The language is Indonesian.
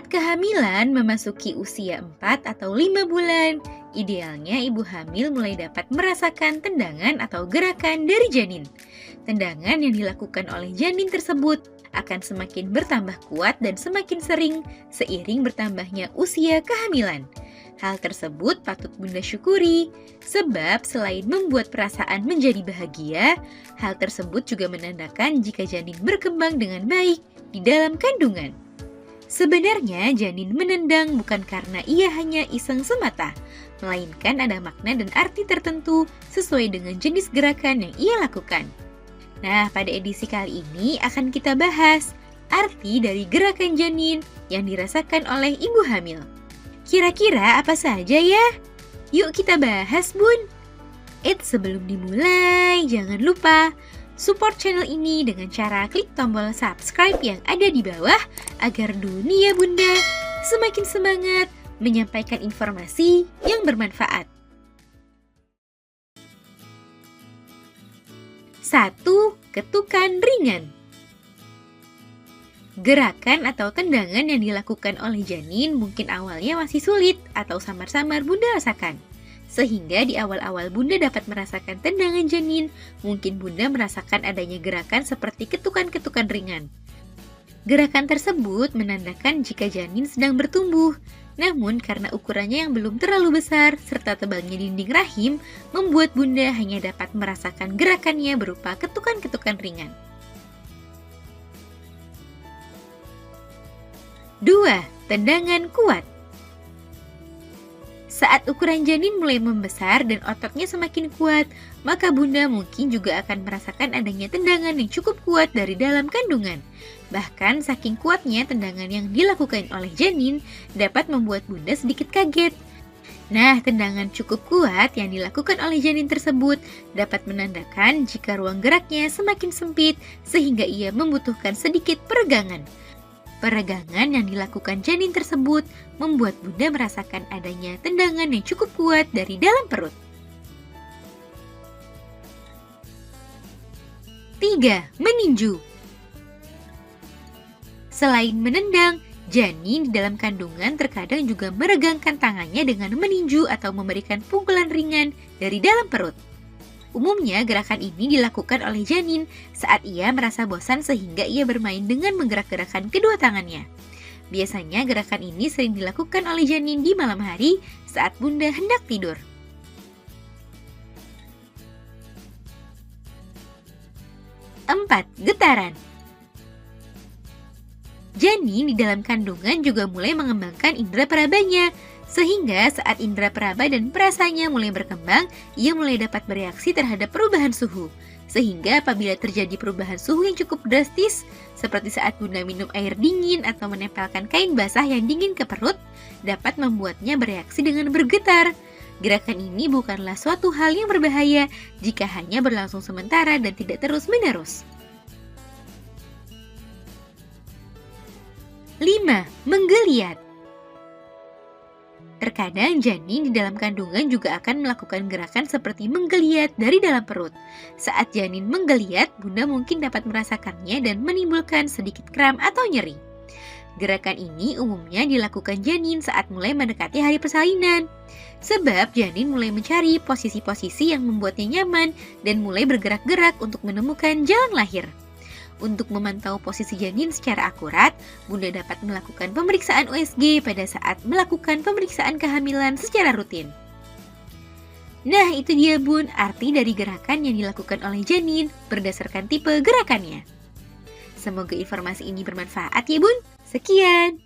Saat kehamilan memasuki usia 4 atau 5 bulan, idealnya ibu hamil mulai dapat merasakan tendangan atau gerakan dari janin. Tendangan yang dilakukan oleh janin tersebut akan semakin bertambah kuat dan semakin sering seiring bertambahnya usia kehamilan. Hal tersebut patut Bunda syukuri, sebab selain membuat perasaan menjadi bahagia, hal tersebut juga menandakan jika janin berkembang dengan baik di dalam kandungan. Sebenarnya janin menendang bukan karena ia hanya iseng semata, melainkan ada makna dan arti tertentu sesuai dengan jenis gerakan yang ia lakukan. Nah, pada edisi kali ini akan kita bahas arti dari gerakan janin yang dirasakan oleh ibu hamil. Kira-kira apa saja ya? Yuk kita bahas, Bun! Sebelum dimulai, jangan lupa support channel ini dengan cara klik tombol subscribe yang ada di bawah agar dunia Bunda semakin semangat menyampaikan informasi yang bermanfaat. 1. Ketukan ringan. Gerakan atau tendangan yang dilakukan oleh janin mungkin awalnya masih sulit atau samar-samar Bunda rasakan. Sehingga di awal-awal Bunda dapat merasakan tendangan janin, mungkin Bunda merasakan adanya gerakan seperti ketukan-ketukan ringan. Gerakan tersebut menandakan jika janin sedang bertumbuh, namun karena ukurannya yang belum terlalu besar serta tebalnya dinding rahim, membuat Bunda hanya dapat merasakan gerakannya berupa ketukan-ketukan ringan. 2. Tendangan kuat. Saat ukuran janin mulai membesar dan ototnya semakin kuat, maka Bunda mungkin juga akan merasakan adanya tendangan yang cukup kuat dari dalam kandungan. Bahkan saking kuatnya tendangan yang dilakukan oleh janin dapat membuat Bunda sedikit kaget. Nah, tendangan cukup kuat yang dilakukan oleh janin tersebut dapat menandakan jika ruang geraknya semakin sempit sehingga ia membutuhkan sedikit peregangan. Peregangan yang dilakukan janin tersebut membuat Bunda merasakan adanya tendangan yang cukup kuat dari dalam perut. 3. Meninju. Selain menendang, janin di dalam kandungan terkadang juga meregangkan tangannya dengan meninju atau memberikan pukulan ringan dari dalam perut. Umumnya gerakan ini dilakukan oleh janin saat ia merasa bosan sehingga ia bermain dengan menggerak-gerakkan kedua tangannya. Biasanya gerakan ini sering dilakukan oleh janin di malam hari saat Bunda hendak tidur. 4. Getaran. Janin di dalam kandungan juga mulai mengembangkan indera perabanya, sehingga saat indera peraba dan perasaannya mulai berkembang, ia mulai dapat bereaksi terhadap perubahan suhu. Sehingga apabila terjadi perubahan suhu yang cukup drastis, seperti saat Bunda minum air dingin atau menempelkan kain basah yang dingin ke perut, dapat membuatnya bereaksi dengan bergetar. Gerakan ini bukanlah suatu hal yang berbahaya jika hanya berlangsung sementara dan tidak terus-menerus. 5. Menggeliat. Terkadang janin di dalam kandungan juga akan melakukan gerakan seperti menggeliat dari dalam perut. Saat janin menggeliat, Bunda mungkin dapat merasakannya dan menimbulkan sedikit kram atau nyeri. Gerakan ini umumnya dilakukan janin saat mulai mendekati hari persalinan. Sebab janin mulai mencari posisi-posisi yang membuatnya nyaman dan mulai bergerak-gerak untuk menemukan jalan lahir. Untuk memantau posisi janin secara akurat, Bunda dapat melakukan pemeriksaan USG pada saat melakukan pemeriksaan kehamilan secara rutin. Nah, itu dia Bun, arti dari gerakan yang dilakukan oleh janin berdasarkan tipe gerakannya. Semoga informasi ini bermanfaat ya Bun. Sekian.